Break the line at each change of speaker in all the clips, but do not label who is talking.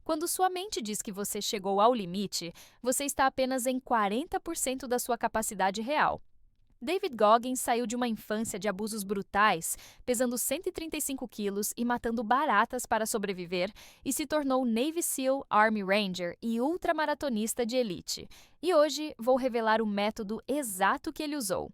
Quando sua mente diz que você chegou ao limite, você está apenas em 40% da sua capacidade real. David Goggins saiu de uma infância de abusos brutais, pesando 135 quilos e matando baratas para sobreviver, e se tornou Navy SEAL, Army Ranger e ultramaratonista de elite. E hoje vou revelar o método exato que ele usou.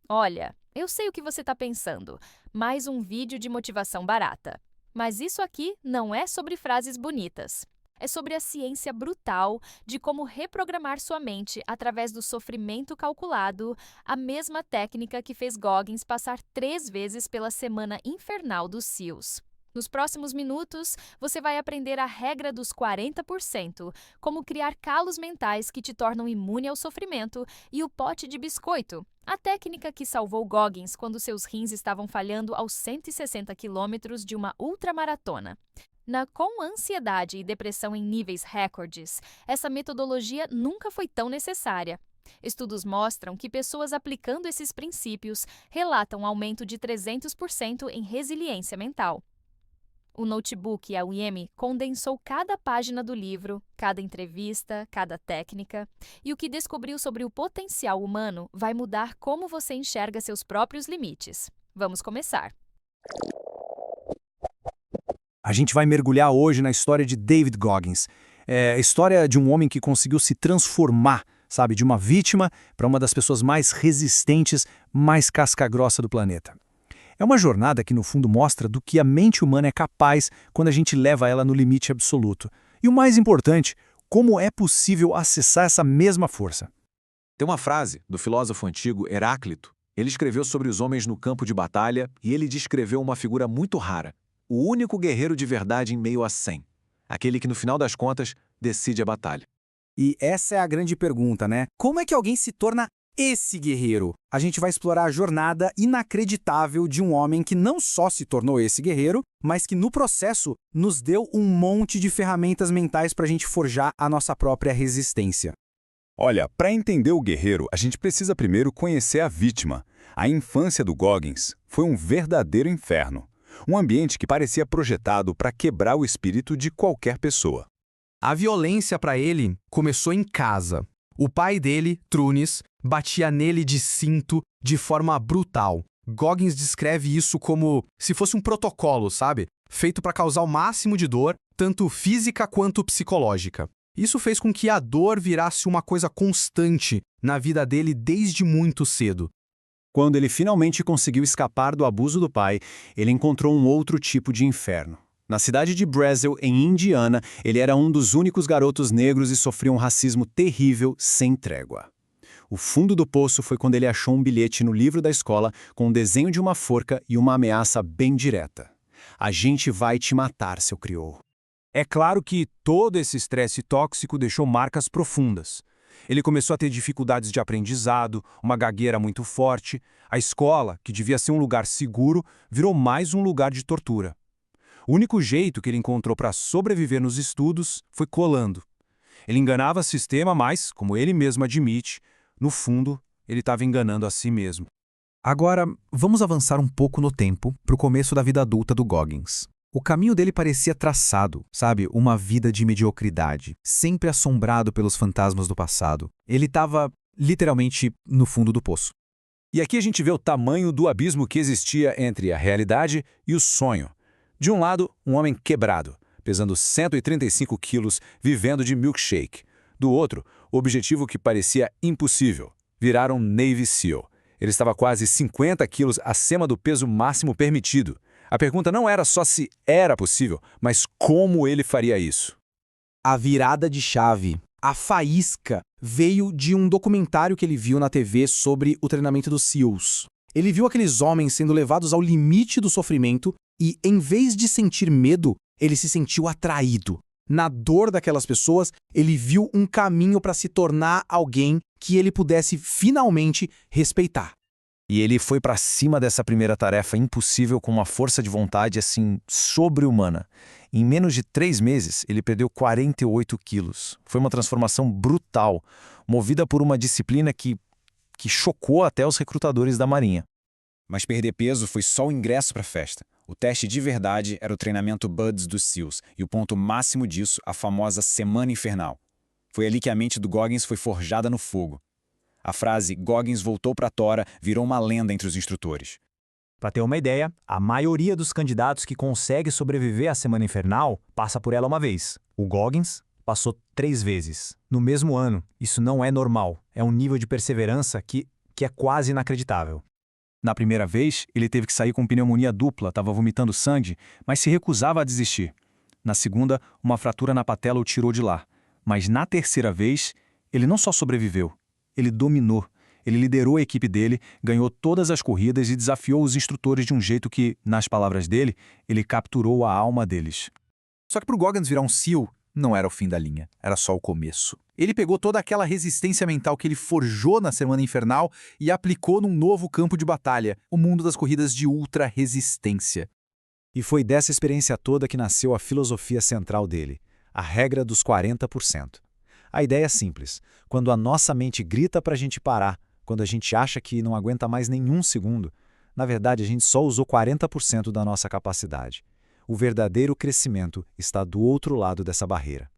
Olha, eu sei o que você está pensando, mais um vídeo de motivação barata. Mas isso aqui não é sobre frases bonitas. É sobre a ciência brutal de como reprogramar sua mente através do sofrimento calculado, a mesma técnica que fez Goggins passar 3 vezes pela semana infernal dos SEALs. Nos próximos minutos, você vai aprender a regra dos 40%, como criar calos mentais que te tornam imune ao sofrimento e o pote de biscoito, a técnica que salvou Goggins quando seus rins estavam falhando aos 160 quilômetros de uma ultramaratona. Com ansiedade e depressão em níveis recordes, essa metodologia nunca foi tão necessária. Estudos mostram que pessoas aplicando esses princípios relatam aumento de 300% em resiliência mental. O notebook e a UEM condensou cada página do livro, cada entrevista, cada técnica, e o que descobriu sobre o potencial humano vai mudar como você enxerga seus próprios limites. Vamos começar!
A gente vai mergulhar hoje na história de David Goggins. É a história de um homem que conseguiu se transformar, sabe, de uma vítima para uma das pessoas mais resistentes, mais casca-grossa do planeta. É uma jornada que, no fundo, mostra do que a mente humana é capaz quando a gente leva ela no limite absoluto. E o mais importante, como é possível acessar essa mesma força.
Tem uma frase do filósofo antigo Heráclito. Ele escreveu sobre os homens no campo de batalha e ele descreveu uma figura muito rara. O único guerreiro de verdade em meio a 100. Aquele que, no final das contas, decide a batalha.
E essa é a grande pergunta, né? Como é que alguém se torna esse guerreiro? A gente vai explorar a jornada inacreditável de um homem que não só se tornou esse guerreiro, mas que, no processo, nos deu um monte de ferramentas mentais para a gente forjar a nossa própria resistência.
Olha, para entender o guerreiro, a gente precisa primeiro conhecer a vítima. A infância do Goggins foi um verdadeiro inferno. Um ambiente que parecia projetado para quebrar o espírito de qualquer pessoa.
A violência para ele começou em casa. O pai dele, Trunis, batia nele de cinto de forma brutal. Goggins descreve isso como se fosse um protocolo, sabe? Feito para causar o máximo de dor, tanto física quanto psicológica. Isso fez com que a dor virasse uma coisa constante na vida dele desde muito cedo.
Quando ele finalmente conseguiu escapar do abuso do pai, ele encontrou um outro tipo de inferno. Na cidade de Brazzell, em Indiana, ele era um dos únicos garotos negros e sofria um racismo terrível, sem trégua. O fundo do poço foi quando ele achou um bilhete no livro da escola com um desenho de uma forca e uma ameaça bem direta. A gente vai te matar, seu crioulo. É claro que todo esse estresse tóxico deixou marcas profundas. Ele começou a ter dificuldades de aprendizado, uma gagueira muito forte. A escola, que devia ser um lugar seguro, virou mais um lugar de tortura. O único jeito que ele encontrou para sobreviver nos estudos foi colando. Ele enganava o sistema, mas, como ele mesmo admite, no fundo, ele estava enganando a si mesmo.
Agora, vamos avançar um pouco no tempo para o começo da vida adulta do Goggins. O caminho dele parecia traçado, sabe? Uma vida de mediocridade, sempre assombrado pelos fantasmas do passado. Ele estava, literalmente, no fundo do poço.
E aqui a gente vê o tamanho do abismo que existia entre a realidade e o sonho. De um lado, um homem quebrado, pesando 135 quilos, vivendo de milkshake. Do outro, o objetivo que parecia impossível, virar um Navy SEAL. Ele estava quase 50 quilos acima do peso máximo permitido. A pergunta não era só se era possível, mas como ele faria isso.
A virada de chave, a faísca, veio de um documentário que ele viu na TV sobre o treinamento dos SEALs. Ele viu aqueles homens sendo levados ao limite do sofrimento e, em vez de sentir medo, ele se sentiu atraído. Na dor daquelas pessoas, ele viu um caminho para se tornar alguém que ele pudesse finalmente respeitar.
E ele foi para cima dessa primeira tarefa impossível com uma força de vontade, assim, sobre-humana. Em menos de 3 meses, ele perdeu 48 quilos. Foi uma transformação brutal, movida por uma disciplina que chocou até os recrutadores da Marinha. Mas perder peso foi só o ingresso para a festa. O teste de verdade era o treinamento BUD/S dos SEALs, e o ponto máximo disso, a famosa Semana Infernal. Foi ali que a mente do Goggins foi forjada no fogo. A frase "Goggins voltou para Tora" virou uma lenda entre os instrutores.
Para ter uma ideia, a maioria dos candidatos que consegue sobreviver à Semana Infernal passa por ela uma vez. O Goggins passou 3 vezes. No mesmo ano. Isso não é normal. É um nível de perseverança que é quase inacreditável.
Na primeira vez, ele teve que sair com pneumonia dupla, estava vomitando sangue, mas se recusava a desistir. Na segunda, uma fratura na patela o tirou de lá. Mas na terceira vez, ele não só sobreviveu, ele dominou. Ele liderou a equipe dele, ganhou todas as corridas e desafiou os instrutores de um jeito que, nas palavras dele, ele capturou a alma deles.
Só que para o Goggins virar um SEAL, não era o fim da linha, era só o começo. Ele pegou toda aquela resistência mental que ele forjou na Semana Infernal e aplicou num novo campo de batalha, o mundo das corridas de ultra-resistência.
E foi dessa experiência toda que nasceu a filosofia central dele, a regra dos 40%. A ideia é simples. Quando a nossa mente grita para a gente parar, quando a gente acha que não aguenta mais nenhum segundo, na verdade a gente só usou 40% da nossa capacidade. O verdadeiro crescimento está do outro lado dessa barreira.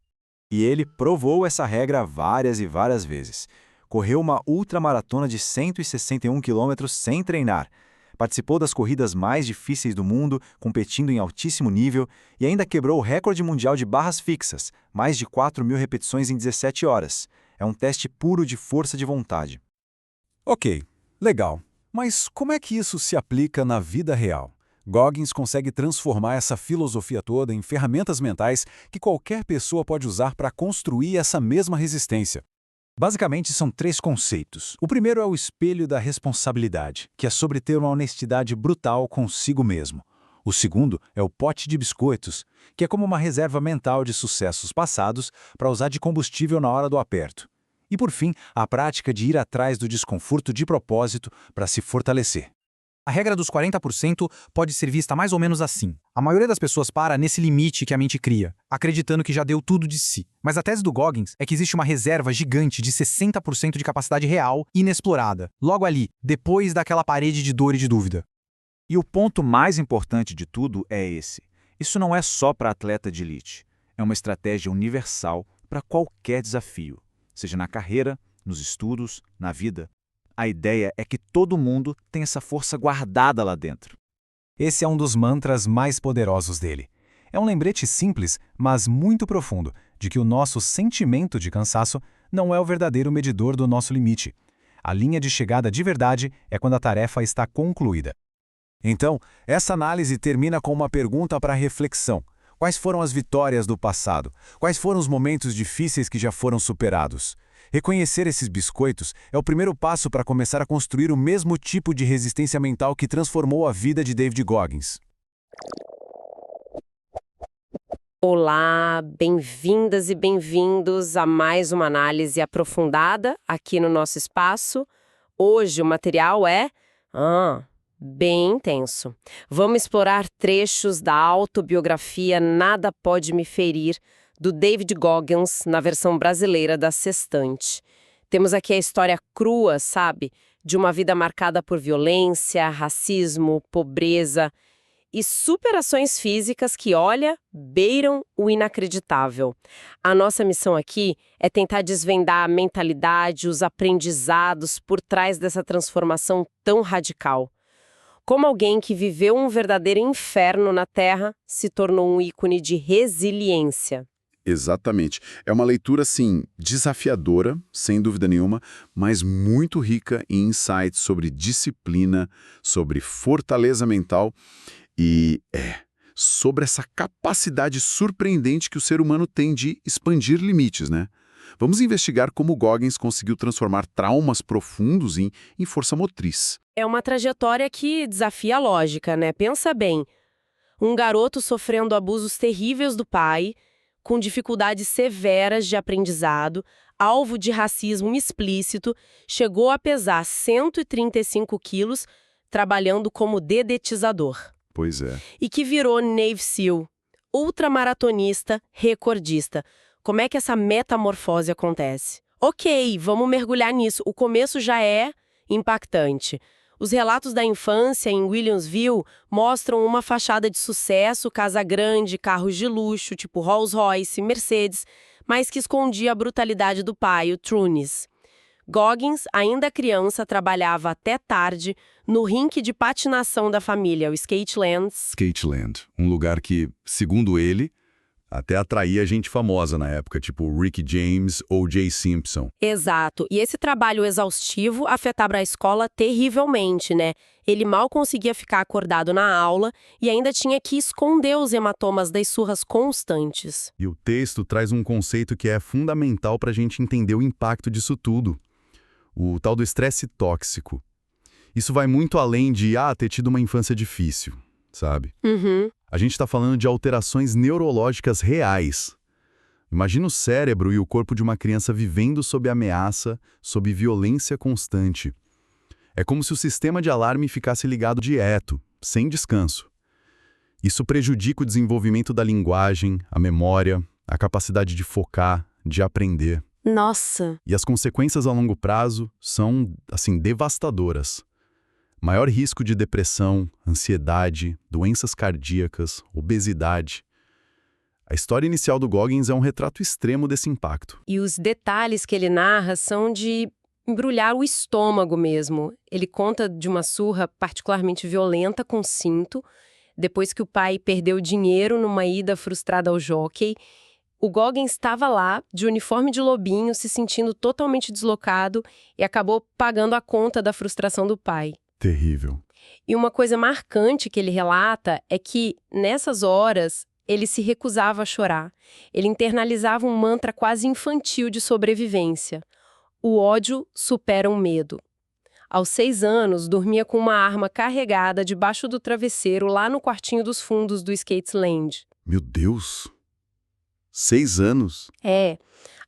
E ele provou essa regra várias e várias vezes. Correu uma ultramaratona de 161 quilômetros sem treinar. Participou das corridas mais difíceis do mundo, competindo em altíssimo nível, e ainda quebrou o recorde mundial de barras fixas, mais de 4.000 repetições em 17 horas. É um teste puro de força de vontade.
Ok, legal. Mas como é que isso se aplica na vida real? Goggins consegue transformar essa filosofia toda em ferramentas mentais que qualquer pessoa pode usar para construir essa mesma resistência. Basicamente, são 3 conceitos. O primeiro é o espelho da responsabilidade, que é sobre ter uma honestidade brutal consigo mesmo. O segundo é o pote de biscoitos, que é como uma reserva mental de sucessos passados para usar de combustível na hora do aperto. E, por fim, a prática de ir atrás do desconforto de propósito para se fortalecer.
A regra dos 40% pode ser vista mais ou menos assim. A maioria das pessoas para nesse limite que a mente cria, acreditando que já deu tudo de si. Mas a tese do Goggins é que existe uma reserva gigante de 60% de capacidade real inexplorada, logo ali, depois daquela parede de dor e de dúvida.
E o ponto mais importante de tudo é esse. Isso não é só para atleta de elite. É uma estratégia universal para qualquer desafio, seja na carreira, nos estudos, na vida. A ideia é que todo mundo tem essa força guardada lá dentro.
Esse é um dos mantras mais poderosos dele. É um lembrete simples, mas muito profundo, de que o nosso sentimento de cansaço não é o verdadeiro medidor do nosso limite. A linha de chegada de verdade é quando a tarefa está concluída. Então, essa análise termina com uma pergunta para reflexão. Quais foram as vitórias do passado? Quais foram os momentos difíceis que já foram superados? Reconhecer esses biscoitos é o primeiro passo para começar a construir o mesmo tipo de resistência mental que transformou a vida de David Goggins.
Olá, bem-vindas e bem-vindos a mais uma análise aprofundada aqui no nosso espaço. Hoje o material é bem intenso. Vamos explorar trechos da autobiografia Nada Pode Me Ferir, do David Goggins, na versão brasileira da Sextante. Temos aqui a história crua, sabe? De uma vida marcada por violência, racismo, pobreza e superações físicas que, olha, beiram o inacreditável. A nossa missão aqui é tentar desvendar a mentalidade, os aprendizados por trás dessa transformação tão radical. Como alguém que viveu um verdadeiro inferno na Terra se tornou um ícone de resiliência.
Exatamente. É uma leitura, assim, desafiadora, sem dúvida nenhuma, mas muito rica em insights sobre disciplina, sobre fortaleza mental e, sobre essa capacidade surpreendente que o ser humano tem de expandir limites, né? Vamos investigar como Goggins conseguiu transformar traumas profundos em força motriz.
É uma trajetória que desafia a lógica, né? Pensa bem. Um garoto sofrendo abusos terríveis do pai, com dificuldades severas de aprendizado, alvo de racismo explícito, chegou a pesar 135 quilos trabalhando como dedetizador.
Pois é.
E que virou Navy SEAL, ultramaratonista, recordista. Como é que essa metamorfose acontece? Ok, vamos mergulhar nisso. O começo já é impactante. Os relatos da infância em Williamsville mostram uma fachada de sucesso, casa grande, carros de luxo, tipo Rolls-Royce, Mercedes, mas que escondia a brutalidade do pai, o Trunis. Goggins, ainda criança, trabalhava até tarde no rink de patinação da família, o
Skateland, um lugar que, segundo ele, até atraía gente famosa na época, tipo Ricky James ou Jay Simpson.
Exato. E esse trabalho exaustivo afetava a escola terrivelmente, né? Ele mal conseguia ficar acordado na aula e ainda tinha que esconder os hematomas das surras constantes.
E o texto traz um conceito que é fundamental para a gente entender o impacto disso tudo. O tal do estresse tóxico. Isso vai muito além de, ter tido uma infância difícil, sabe?
Uhum.
A gente está falando de alterações neurológicas reais. Imagina o cérebro e o corpo de uma criança vivendo sob ameaça, sob violência constante. É como se o sistema de alarme ficasse ligado direto, sem descanso. Isso prejudica o desenvolvimento da linguagem, a memória, a capacidade de focar, de aprender.
Nossa!
E as consequências a longo prazo são, devastadoras. Maior risco de depressão, ansiedade, doenças cardíacas, obesidade. A história inicial do Goggins é um retrato extremo desse impacto.
E os detalhes que ele narra são de embrulhar o estômago mesmo. Ele conta de uma surra particularmente violenta com cinto, depois que o pai perdeu dinheiro numa ida frustrada ao jockey. O Goggins estava lá, de uniforme de lobinho, se sentindo totalmente deslocado e acabou pagando a conta da frustração do pai.
Terrível.
E uma coisa marcante que ele relata é que, nessas horas, ele se recusava a chorar. Ele internalizava um mantra quase infantil de sobrevivência. O ódio supera o medo. Aos 6 anos, dormia com uma arma carregada debaixo do travesseiro lá no quartinho dos fundos do Skateland.
Meu Deus! 6 anos?
É.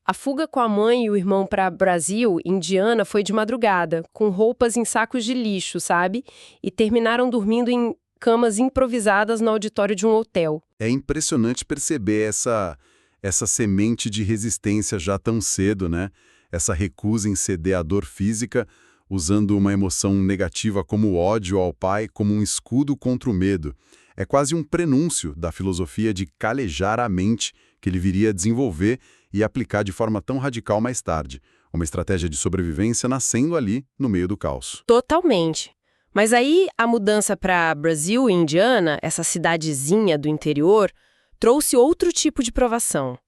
A fuga com a mãe e o irmão para Brasil, Indiana, foi de madrugada, com roupas em sacos de lixo, sabe? E terminaram dormindo em camas improvisadas no auditório de um hotel.
É impressionante perceber essa semente de resistência já tão cedo, né? Essa recusa em ceder à dor física, usando uma emoção negativa como o ódio ao pai como um escudo contra o medo. É quase um prenúncio da filosofia de calejar a mente que ele viria a desenvolver e aplicar de forma tão radical mais tarde. Uma estratégia de sobrevivência nascendo ali, no meio do caos.
Totalmente. Mas aí, a mudança para Brasil e Indiana, essa cidadezinha do interior, trouxe outro tipo de provação.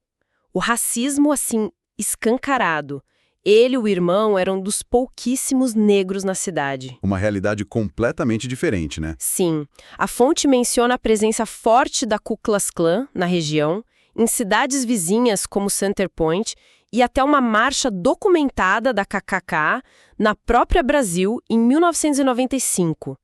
O racismo, escancarado. Ele e o irmão eram dos pouquíssimos negros na cidade.
Uma realidade completamente diferente, né?
Sim. A fonte menciona a presença forte da Ku Klux Klan na região, em cidades vizinhas como Center Point, e até uma marcha documentada da KKK na própria Brasil em 1995.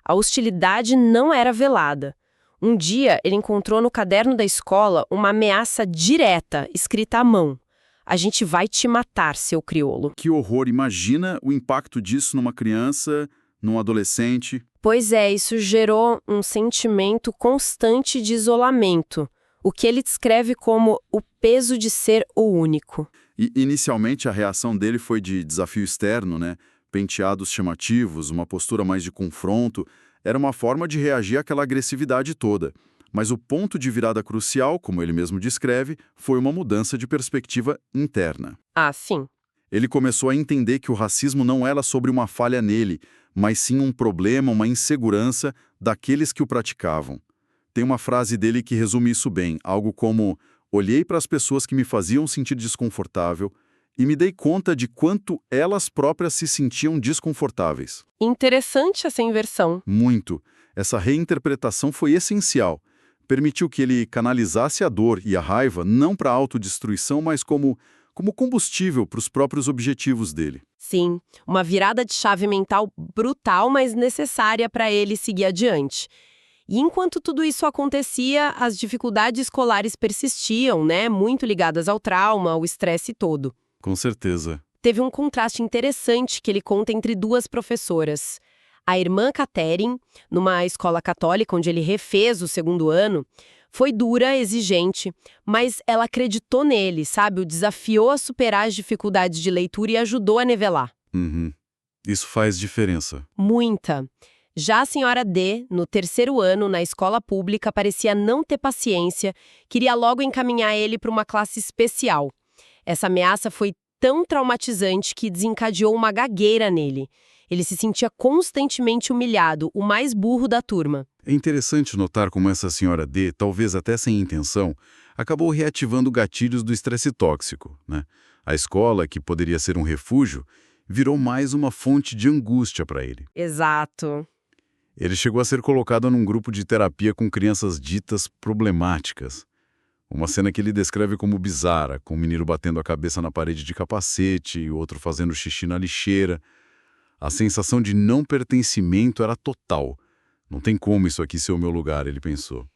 A hostilidade não era velada. Um dia, ele encontrou no caderno da escola uma ameaça direta, escrita à mão. A gente vai te matar, seu crioulo.
Que horror! Imagina o impacto disso numa criança, num adolescente.
Pois é, isso gerou um sentimento constante de isolamento, o que ele descreve como o peso de ser o único.
E inicialmente a reação dele foi de desafio externo, né? Penteados chamativos, uma postura mais de confronto. Era uma forma de reagir àquela agressividade toda. Mas o ponto de virada crucial, como ele mesmo descreve, foi uma mudança de perspectiva interna.
Ah, sim.
Ele começou a entender que o racismo não era sobre uma falha nele, mas sim um problema, uma insegurança daqueles que o praticavam. Tem uma frase dele que resume isso bem, algo como: olhei para as pessoas que me faziam sentir desconfortável e me dei conta de quanto elas próprias se sentiam desconfortáveis.
Interessante essa inversão.
Muito. Essa reinterpretação foi essencial. Permitiu que ele canalizasse a dor e a raiva não para a autodestruição, mas como combustível para os próprios objetivos dele.
Sim, uma virada de chave mental brutal, mas necessária para ele seguir adiante. E enquanto tudo isso acontecia, as dificuldades escolares persistiam, né? Muito ligadas ao trauma, ao estresse todo.
Com certeza.
Teve um contraste interessante que ele conta entre duas professoras. A irmã Catherine, numa escola católica onde ele refez o 2º ano, foi dura, exigente, mas ela acreditou nele, sabe? O desafiou a superar as dificuldades de leitura e ajudou a nivelar.
Uhum. Isso faz diferença.
Muita. Já a senhora D, no 3º ano, na escola pública, parecia não ter paciência, queria logo encaminhar ele para uma classe especial. Essa ameaça foi tão traumatizante que desencadeou uma gagueira nele. Ele se sentia constantemente humilhado, o mais burro da turma.
É interessante notar como essa senhora D, talvez até sem intenção, acabou reativando gatilhos do estresse tóxico, né? A escola, que poderia ser um refúgio, virou mais uma fonte de angústia para ele.
Exato.
Ele chegou a ser colocado num grupo de terapia com crianças ditas problemáticas. Uma cena que ele descreve como bizarra, com um menino batendo a cabeça na parede de capacete e outro fazendo xixi na lixeira. A sensação de não pertencimento era total. Não tem como isso aqui ser o meu lugar, ele pensou.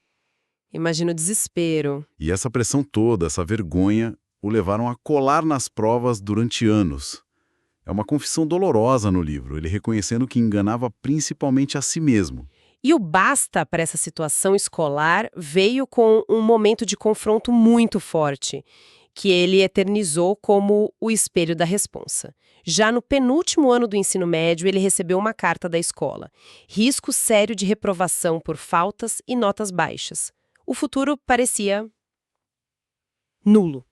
Imagina o desespero.
E essa pressão toda, essa vergonha, o levaram a colar nas provas durante anos. É uma confissão dolorosa no livro, ele reconhecendo que enganava principalmente a si mesmo.
E o basta para essa situação escolar veio com um momento de confronto muito forte, que ele eternizou como o espelho da responsa. Já no penúltimo ano do ensino médio, ele recebeu uma carta da escola. Risco sério de reprovação por faltas e notas baixas. O futuro parecia nulo.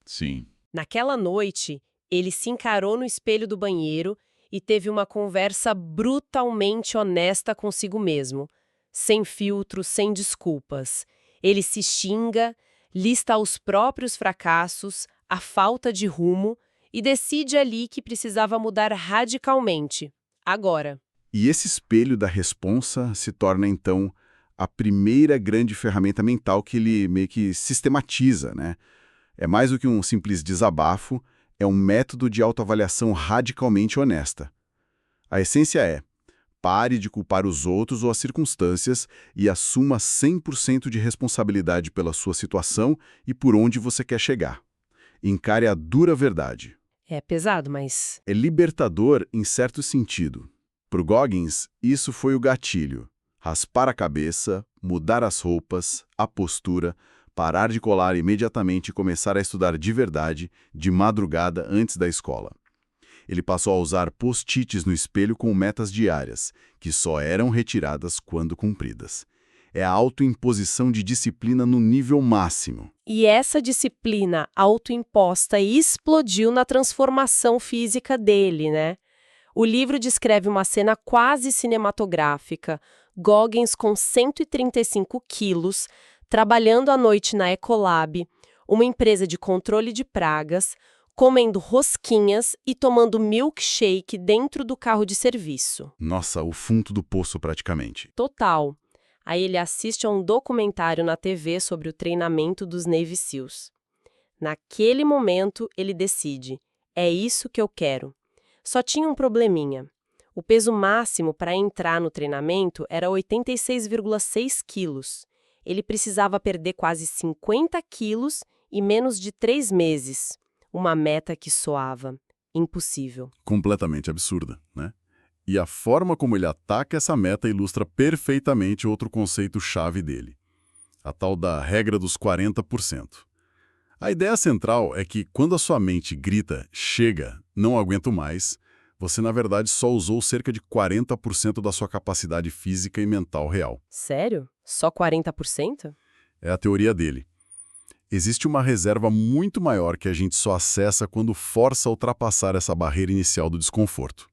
Sim.
Naquela noite, ele se encarou no espelho do banheiro e teve uma conversa brutalmente honesta consigo mesmo, sem filtro, sem desculpas. Ele se xinga, lista os próprios fracassos, a falta de rumo e decide ali que precisava mudar radicalmente, agora.
E esse espelho da responsa se torna, então, a primeira grande ferramenta mental que ele meio que sistematiza, né? É mais do que um simples desabafo, é um método de autoavaliação radicalmente honesta. A essência é: pare de culpar os outros ou as circunstâncias e assuma 100% de responsabilidade pela sua situação e por onde você quer chegar. Encare a dura verdade.
É pesado, mas...
É libertador em certo sentido. Para o Goggins, isso foi o gatilho. Raspar a cabeça, mudar as roupas, a postura, parar de colar imediatamente e começar a estudar de verdade, de madrugada antes da escola. Ele passou a usar post-its no espelho com metas diárias, que só eram retiradas quando cumpridas. É a autoimposição de disciplina no nível máximo.
E essa disciplina autoimposta explodiu na transformação física dele, né? O livro descreve uma cena quase cinematográfica, Goggins com 135 quilos, trabalhando à noite na Ecolab, uma empresa de controle de pragas, comendo rosquinhas e tomando milkshake dentro do carro de serviço.
Nossa, o fundo do poço praticamente.
Total. Aí ele assiste a um documentário na TV sobre o treinamento dos Navy SEALs. Naquele momento, ele decide: é isso que eu quero. Só tinha um probleminha. O peso máximo para entrar no treinamento era 86,6 quilos. Ele precisava perder quase 50 quilos em menos de 3 meses. Uma meta que soava impossível.
Completamente absurda, né? E a forma como ele ataca essa meta ilustra perfeitamente outro conceito-chave dele. A tal da regra dos 40%. A ideia central é que quando a sua mente grita, chega, não aguento mais, você na verdade só usou cerca de 40% da sua capacidade física e mental real.
Sério? Só 40%?
É a teoria dele. Existe uma reserva muito maior que a gente só acessa quando força a ultrapassar essa barreira inicial do desconforto.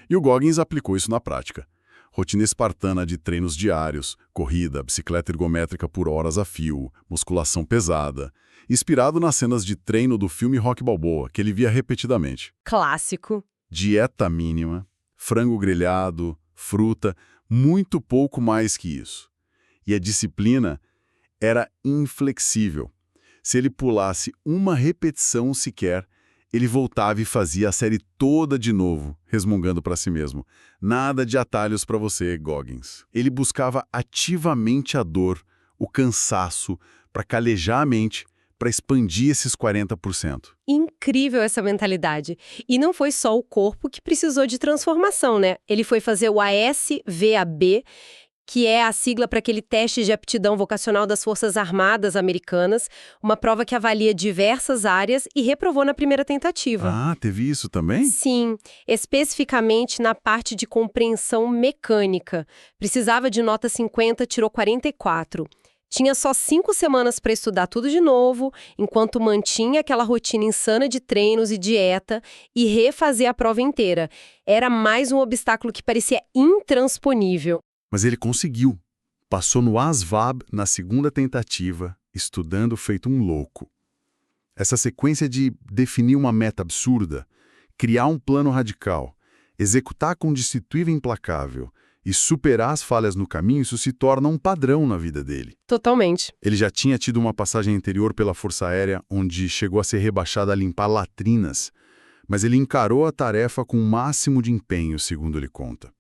E o Goggins aplicou isso na prática. Rotina espartana de treinos diários, corrida, bicicleta ergométrica por horas a fio, musculação pesada, inspirado nas cenas de treino do filme Rocky Balboa, que ele via repetidamente.
Clássico.
Dieta mínima, frango grelhado, fruta, muito pouco mais que isso. E a disciplina era inflexível. Se ele pulasse uma repetição sequer, ele voltava e fazia a série toda de novo, resmungando para si mesmo. Nada de atalhos para você, Goggins. Ele buscava ativamente a dor, o cansaço, para calejar a mente, para expandir esses 40%.
Incrível essa mentalidade. E não foi só o corpo que precisou de transformação, né? Ele foi fazer o ASVAB, que é a sigla para aquele teste de aptidão vocacional das Forças Armadas Americanas, uma prova que avalia diversas áreas e reprovou na primeira tentativa.
Ah, teve isso também?
Sim, especificamente na parte de compreensão mecânica. Precisava de nota 50, tirou 44. Tinha só 5 semanas para estudar tudo de novo, enquanto mantinha aquela rotina insana de treinos e dieta e refazer a prova inteira. Era mais um obstáculo que parecia intransponível.
Mas ele conseguiu. Passou no ASVAB na segunda tentativa, estudando feito um louco. Essa sequência de definir uma meta absurda, criar um plano radical, executar com disciplina implacável e superar as falhas no caminho, isso se torna um padrão na vida dele.
Totalmente.
Ele já tinha tido uma passagem anterior pela Força Aérea, onde chegou a ser rebaixado a limpar latrinas, mas ele encarou a tarefa com o máximo de empenho, segundo ele conta.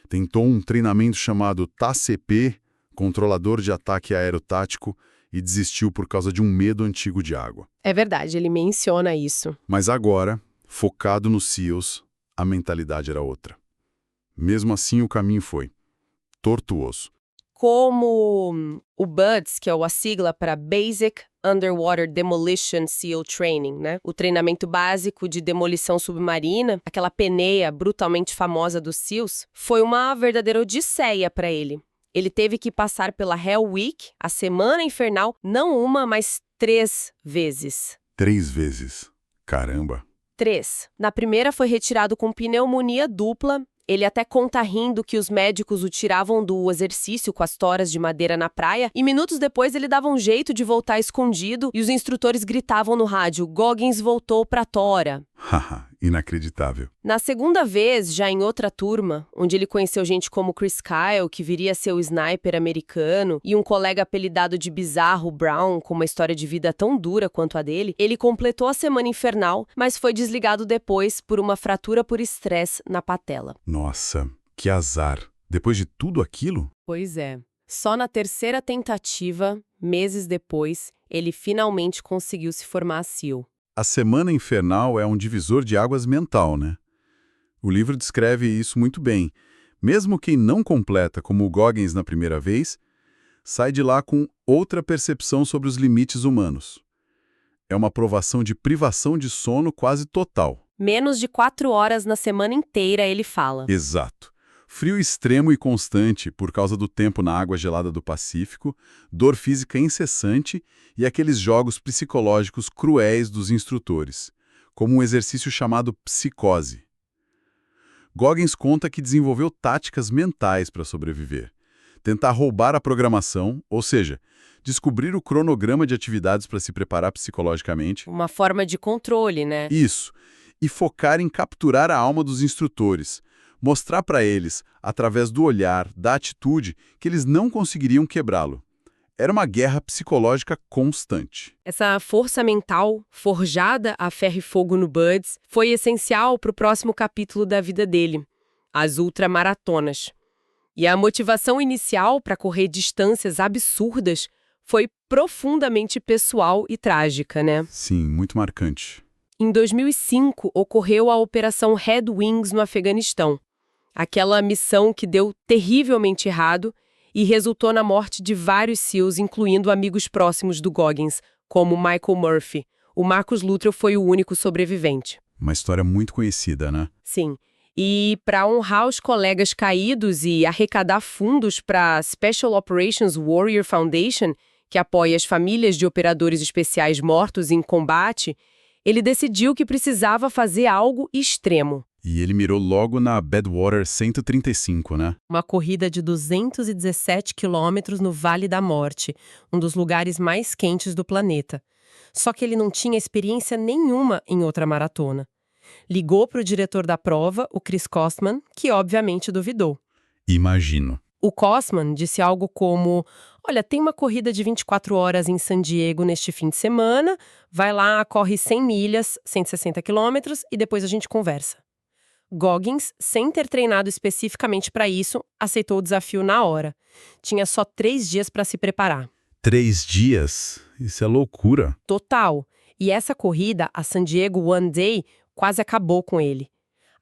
Tentou um treinamento chamado TACP, Controlador de Ataque Aerotático, e desistiu por causa de um medo antigo de água.
É verdade, ele menciona isso.
Mas agora, focado nos SEALs, a mentalidade era outra. Mesmo assim, o caminho foi tortuoso.
Como o BUDS, que é a sigla para Basic Underwater Demolition SEAL Training, né? O treinamento básico de demolição submarina, aquela peneia brutalmente famosa dos SEALs, foi uma verdadeira odisseia para ele. Ele teve que passar pela Hell Week, a Semana Infernal, não uma, mas 3 vezes.
3 vezes. Caramba.
3. Na primeira foi retirado com pneumonia dupla. Ele até conta rindo que os médicos o tiravam do exercício com as toras de madeira na praia e minutos depois ele dava um jeito de voltar escondido e os instrutores gritavam no rádio: Goggins voltou pra tora.
Haha, inacreditável.
Na segunda vez, já em outra turma, onde ele conheceu gente como Chris Kyle, que viria a ser o sniper americano, e um colega apelidado de Bizarro Brown, com uma história de vida tão dura quanto a dele, ele completou a Semana Infernal, mas foi desligado depois por uma fratura por estresse na patela.
Nossa, que azar. Depois de tudo aquilo?
Pois é. Só na terceira tentativa, meses depois, ele finalmente conseguiu se formar SEAL.
A Semana Infernal é um divisor de águas mental, né? O livro descreve isso muito bem. Mesmo quem não completa, como o Goggins na primeira vez, sai de lá com outra percepção sobre os limites humanos. É uma provação de privação de sono quase total.
Menos de 4 horas na semana inteira, ele fala.
Exato. Frio extremo e constante por causa do tempo na água gelada do Pacífico, dor física incessante e aqueles jogos psicológicos cruéis dos instrutores, como um exercício chamado psicose. Goggins conta que desenvolveu táticas mentais para sobreviver. Tentar roubar a programação, ou seja, descobrir o cronograma de atividades para se preparar psicologicamente.
Uma forma de controle, né?
Isso. E focar em capturar a alma dos instrutores. Mostrar para eles, através do olhar, da atitude, que eles não conseguiriam quebrá-lo. Era uma guerra psicológica constante.
Essa força mental, forjada a ferro e fogo no BUDS, foi essencial para o próximo capítulo da vida dele, as ultramaratonas. E a motivação inicial para correr distâncias absurdas foi profundamente pessoal e trágica, né?
Sim, muito marcante.
Em 2005, ocorreu a Operação Red Wings no Afeganistão. Aquela missão que deu terrivelmente errado e resultou na morte de vários SEALs, incluindo amigos próximos do Goggins, como Michael Murphy. O Marcus Luttrell foi o único sobrevivente.
Uma história muito conhecida, né?
Sim. E para honrar os colegas caídos e arrecadar fundos para a Special Operations Warrior Foundation, que apoia as famílias de operadores especiais mortos em combate, ele decidiu que precisava fazer algo extremo.
E ele mirou logo na Badwater 135, né?
Uma corrida de 217 quilômetros no Vale da Morte, um dos lugares mais quentes do planeta. Só que ele não tinha experiência nenhuma em outra maratona. Ligou para o diretor da prova, o Chris Kostman, que obviamente duvidou.
Imagino.
O Kostman disse algo como: olha, tem uma corrida de 24 horas em San Diego neste fim de semana, vai lá, corre 100 milhas, 160 quilômetros e depois a gente conversa. Goggins, sem ter treinado especificamente para isso, aceitou o desafio na hora. Tinha só 3 dias para se preparar.
3 dias? Isso é loucura.
Total. E essa corrida, a San Diego One Day, quase acabou com ele.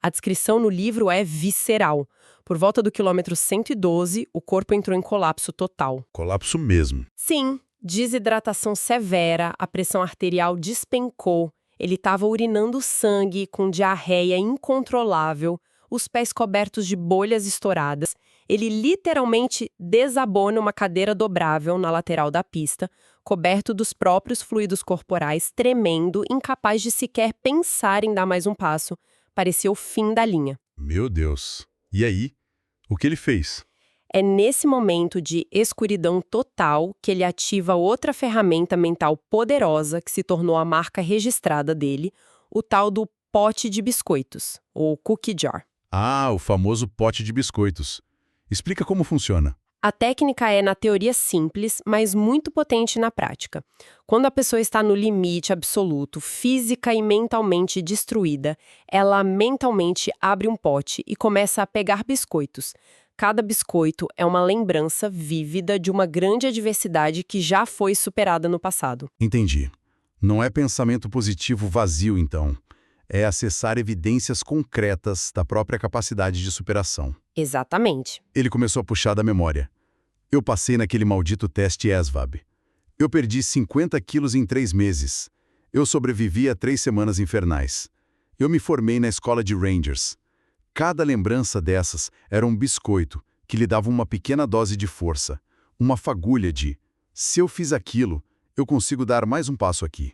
A descrição no livro é visceral. Por volta do quilômetro 112, o corpo entrou em colapso total.
Colapso mesmo.
Sim, desidratação severa, a pressão arterial despencou, ele estava urinando sangue com diarreia incontrolável, os pés cobertos de bolhas estouradas. Ele literalmente desabou numa cadeira dobrável na lateral da pista, coberto dos próprios fluidos corporais, tremendo, incapaz de sequer pensar em dar mais um passo. Parecia o fim da linha.
Meu Deus. E aí? O que ele fez?
É nesse momento de escuridão total que ele ativa outra ferramenta mental poderosa que se tornou a marca registrada dele, o tal do pote de biscoitos, ou cookie jar.
Ah, o famoso pote de biscoitos. Explica como funciona.
A técnica é, na teoria, simples, mas muito potente na prática. Quando a pessoa está no limite absoluto, física e mentalmente destruída, ela mentalmente abre um pote e começa a pegar biscoitos. Cada biscoito é uma lembrança vívida de uma grande adversidade que já foi superada no passado.
Entendi. Não é pensamento positivo vazio, então. É acessar evidências concretas da própria capacidade de superação.
Exatamente.
Ele começou a puxar da memória. Eu passei naquele maldito teste ESVAB. Eu perdi 50 quilos em 3 meses. Eu sobrevivi a 3 semanas infernais. Eu me formei na escola de Rangers. Cada lembrança dessas era um biscoito que lhe dava uma pequena dose de força, uma fagulha de se eu fiz aquilo, eu consigo dar mais um passo aqui.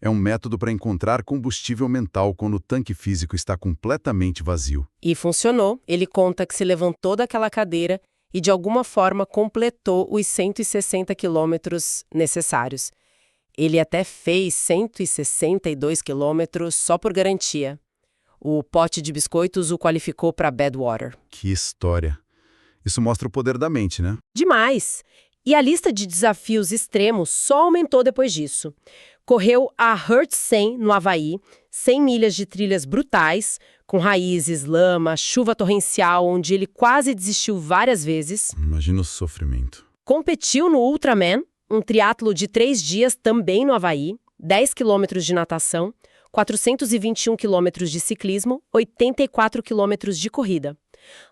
É um método para encontrar combustível mental quando o tanque físico está completamente vazio.
E funcionou. Ele conta que se levantou daquela cadeira e de alguma forma completou os 160 quilômetros necessários. Ele até fez 162 quilômetros só por garantia. O pote de biscoitos o qualificou para Badwater.
Que história. Isso mostra o poder da mente, né?
Demais! E a lista de desafios extremos só aumentou depois disso. Correu a Hurt 100 no Havaí, 100 milhas de trilhas brutais, com raízes, lama, chuva torrencial, onde ele quase desistiu várias vezes.
Imagina o sofrimento.
Competiu no Ultraman, um triatlo de 3 dias também no Havaí, 10 quilômetros de natação, 421 quilômetros de ciclismo, 84 quilômetros de corrida.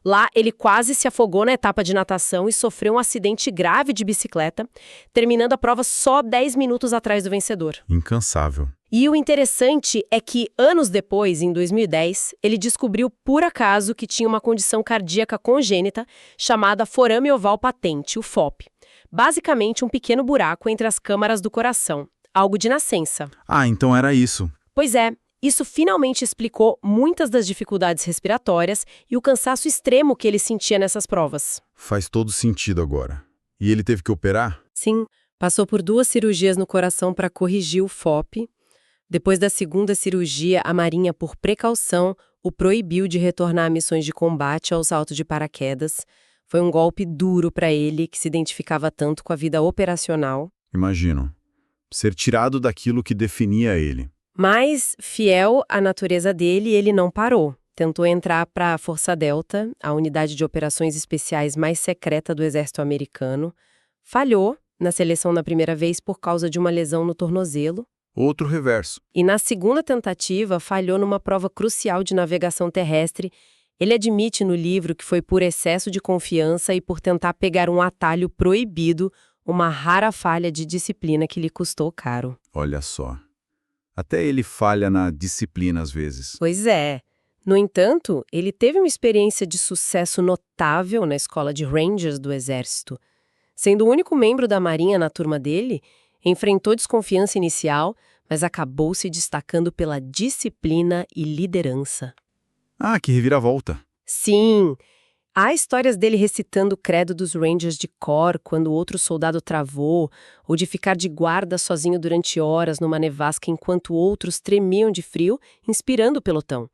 Lá, ele quase se afogou na etapa de natação e sofreu um acidente grave de bicicleta, terminando a prova só 10 minutos atrás do vencedor.
Incansável.
E o interessante é que, anos depois, em 2010, ele descobriu por acaso que tinha uma condição cardíaca congênita chamada forame oval patente, o FOP. Basicamente, um pequeno buraco entre as câmaras do coração, algo de nascença.
Ah, então era isso.
Pois é, isso finalmente explicou muitas das dificuldades respiratórias e o cansaço extremo que ele sentia nessas provas.
Faz todo sentido agora. E ele teve que operar?
Sim, passou por 2 cirurgias no coração para corrigir o FOP. Depois da segunda cirurgia, a Marinha, por precaução, o proibiu de retornar a missões de combate ao salto de paraquedas. Foi um golpe duro para ele, que se identificava tanto com a vida operacional.
Imagino. Ser tirado daquilo que definia ele.
Mas, fiel à natureza dele, ele não parou. Tentou entrar para a Força Delta, a unidade de operações especiais mais secreta do exército americano. Falhou na seleção na primeira vez por causa de uma lesão no tornozelo.
Outro reverso.
E na segunda tentativa, falhou numa prova crucial de navegação terrestre. Ele admite no livro que foi por excesso de confiança e por tentar pegar um atalho proibido, uma rara falha de disciplina que lhe custou caro.
Olha só. Até ele falha na disciplina às vezes.
Pois é. No entanto, ele teve uma experiência de sucesso notável na escola de Rangers do Exército. Sendo o único membro da Marinha na turma dele, enfrentou desconfiança inicial, mas acabou se destacando pela disciplina e liderança.
Ah, que reviravolta.
Sim! Há histórias dele recitando o credo dos Rangers de cor quando outro soldado travou, ou de ficar de guarda sozinho durante horas numa nevasca enquanto outros tremiam de frio, inspirando o pelotão.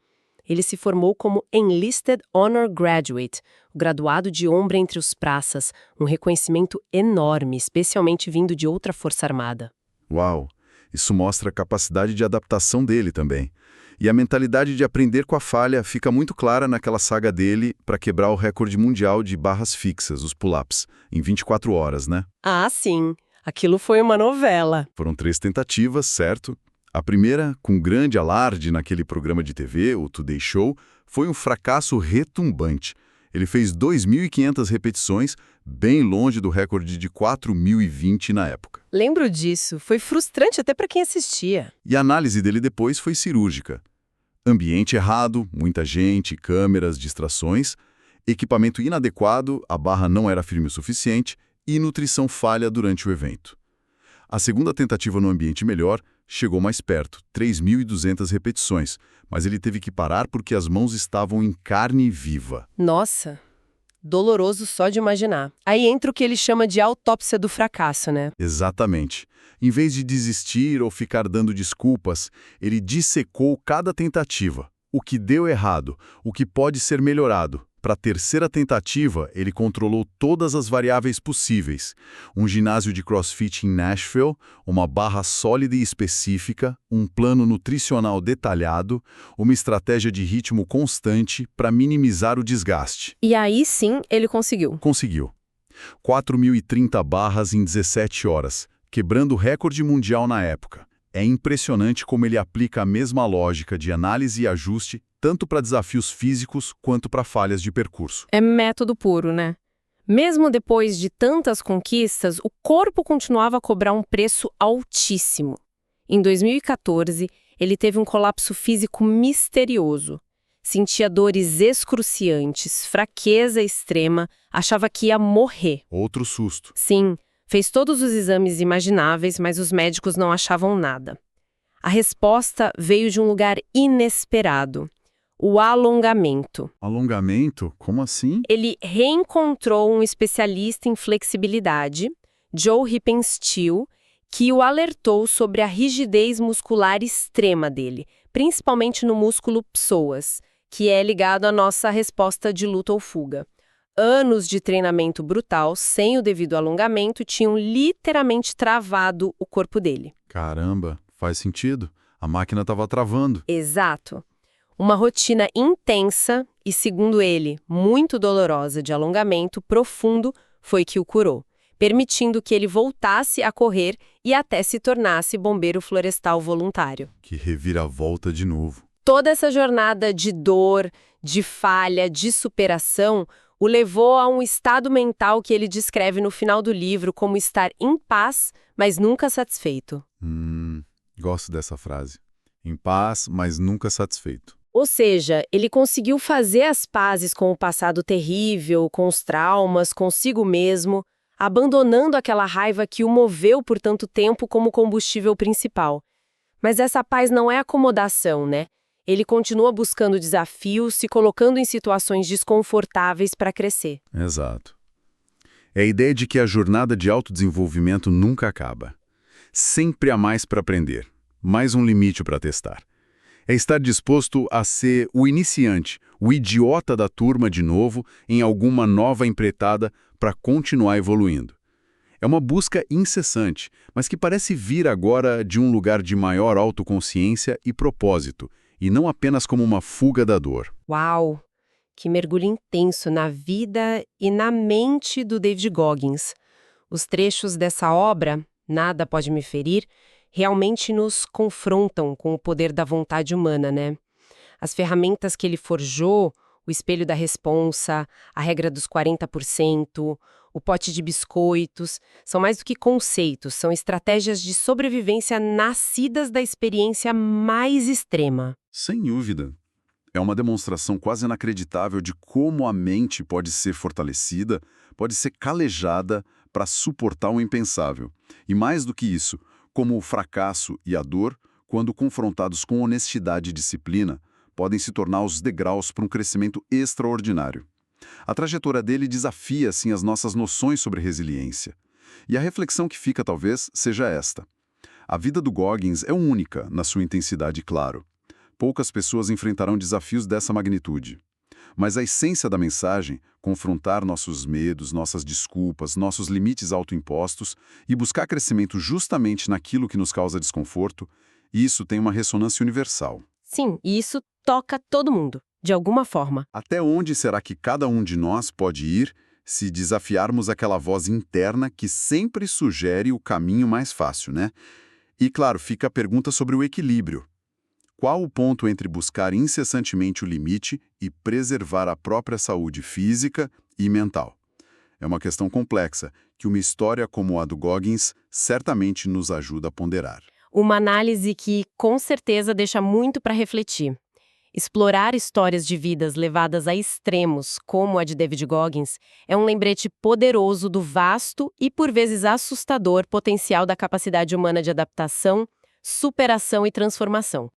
Ele se formou como Enlisted Honor Graduate, o graduado de honra entre os praças, um reconhecimento enorme, especialmente vindo de outra força armada.
Uau! Isso mostra a capacidade de adaptação dele também. E a mentalidade de aprender com a falha fica muito clara naquela saga dele para quebrar o recorde mundial de barras fixas, os pull-ups, em 24 horas, né?
Ah, sim. Aquilo foi uma novela.
Foram 3 tentativas, certo? A primeira, com grande alarde naquele programa de TV, o Today Show, Foi um fracasso retumbante. Ele fez 2.500 repetições, bem longe do recorde de 4.020 na época.
Lembro disso. Foi frustrante até para quem assistia.
E a análise dele depois foi cirúrgica. Ambiente errado, muita gente, câmeras, distrações, equipamento inadequado, a barra não era firme o suficiente e nutrição falha durante o evento. A segunda tentativa no ambiente melhor chegou mais perto, 3.200 repetições, mas ele teve que parar porque as mãos estavam em carne viva.
Nossa, doloroso só de imaginar. Aí entra o que ele chama de autópsia do fracasso, né?
Exatamente. Em vez de desistir ou ficar dando desculpas, ele dissecou cada tentativa, o que deu errado, o que pode ser melhorado. Para a terceira tentativa, ele controlou todas as variáveis possíveis. Um ginásio de CrossFit em Nashville, uma barra sólida e específica, um plano nutricional detalhado, uma estratégia de ritmo constante para minimizar o desgaste.
E aí sim ele conseguiu.
Conseguiu. 4.030 barras em 17 horas, quebrando o recorde mundial na época. É impressionante como ele aplica a mesma lógica de análise e ajuste tanto para desafios físicos quanto para falhas de percurso.
É método puro, né? Mesmo depois de tantas conquistas, o corpo continuava a cobrar um preço altíssimo. Em 2014, ele teve um colapso físico misterioso. Sentia dores excruciantes, fraqueza extrema, achava que ia morrer.
Outro susto.
Sim, fez todos os exames imagináveis, mas os médicos não achavam nada. A resposta veio de um lugar inesperado. O alongamento.
Alongamento? Como assim?
Ele reencontrou um especialista em flexibilidade, Joe Hippensteel, que o alertou sobre a rigidez muscular extrema dele, principalmente no músculo psoas, que é ligado à nossa resposta de luta ou fuga. Anos de treinamento brutal, sem o devido alongamento, tinham literalmente travado o corpo dele.
Caramba, faz sentido. A máquina estava travando.
Exato. Uma rotina intensa e, segundo ele, muito dolorosa de alongamento profundo foi que o curou, permitindo que ele voltasse a correr e até se tornasse bombeiro florestal voluntário.
Que reviravolta de novo.
Toda essa jornada de dor, de falha, de superação o levou a um estado mental que ele descreve no final do livro como estar em paz, mas nunca satisfeito.
Gosto dessa frase. Em paz, mas nunca satisfeito.
Ou seja, ele conseguiu fazer as pazes com o passado terrível, com os traumas, consigo mesmo, abandonando aquela raiva que o moveu por tanto tempo como combustível principal. Mas essa paz não é acomodação, né? Ele continua buscando desafios, se colocando em situações desconfortáveis para crescer.
Exato. É a ideia de que a jornada de autodesenvolvimento nunca acaba. Sempre há mais para aprender, mais um limite para testar. É estar disposto a ser o iniciante, o idiota da turma de novo em alguma nova empreitada para continuar evoluindo. É uma busca incessante, mas que parece vir agora de um lugar de maior autoconsciência e propósito, e não apenas como uma fuga da dor.
Uau! Que mergulho intenso na vida e na mente do David Goggins. Os trechos dessa obra, Nada Pode Me Ferir, realmente nos confrontam com o poder da vontade humana, né? As ferramentas que ele forjou, o espelho da responsa, a regra dos 40%, o pote de biscoitos, são mais do que conceitos, são estratégias de sobrevivência nascidas da experiência mais extrema.
Sem dúvida. É uma demonstração quase inacreditável de como a mente pode ser fortalecida, pode ser calejada para suportar o impensável. E mais do que isso, como o fracasso e a dor, quando confrontados com honestidade e disciplina, podem se tornar os degraus para um crescimento extraordinário. A trajetória dele desafia, assim, as nossas noções sobre resiliência. E a reflexão que fica, talvez, seja esta. A vida do Goggins é única na sua intensidade, claro. Poucas pessoas enfrentarão desafios dessa magnitude. Mas a essência da mensagem, confrontar nossos medos, nossas desculpas, nossos limites autoimpostos e buscar crescimento justamente naquilo que nos causa desconforto, isso tem uma ressonância universal.
Sim, e isso toca todo mundo, de alguma forma.
Até onde será que cada um de nós pode ir se desafiarmos aquela voz interna que sempre sugere o caminho mais fácil, né? E, claro, fica a pergunta sobre o equilíbrio. Qual o ponto entre buscar incessantemente o limite e preservar a própria saúde física e mental? É uma questão complexa que uma história como a do Goggins certamente nos ajuda a ponderar.
Uma análise que, com certeza, deixa muito para refletir. Explorar histórias de vidas levadas a extremos, como a de David Goggins, é um lembrete poderoso do vasto e, por vezes, assustador potencial da capacidade humana de adaptação, superação e transformação.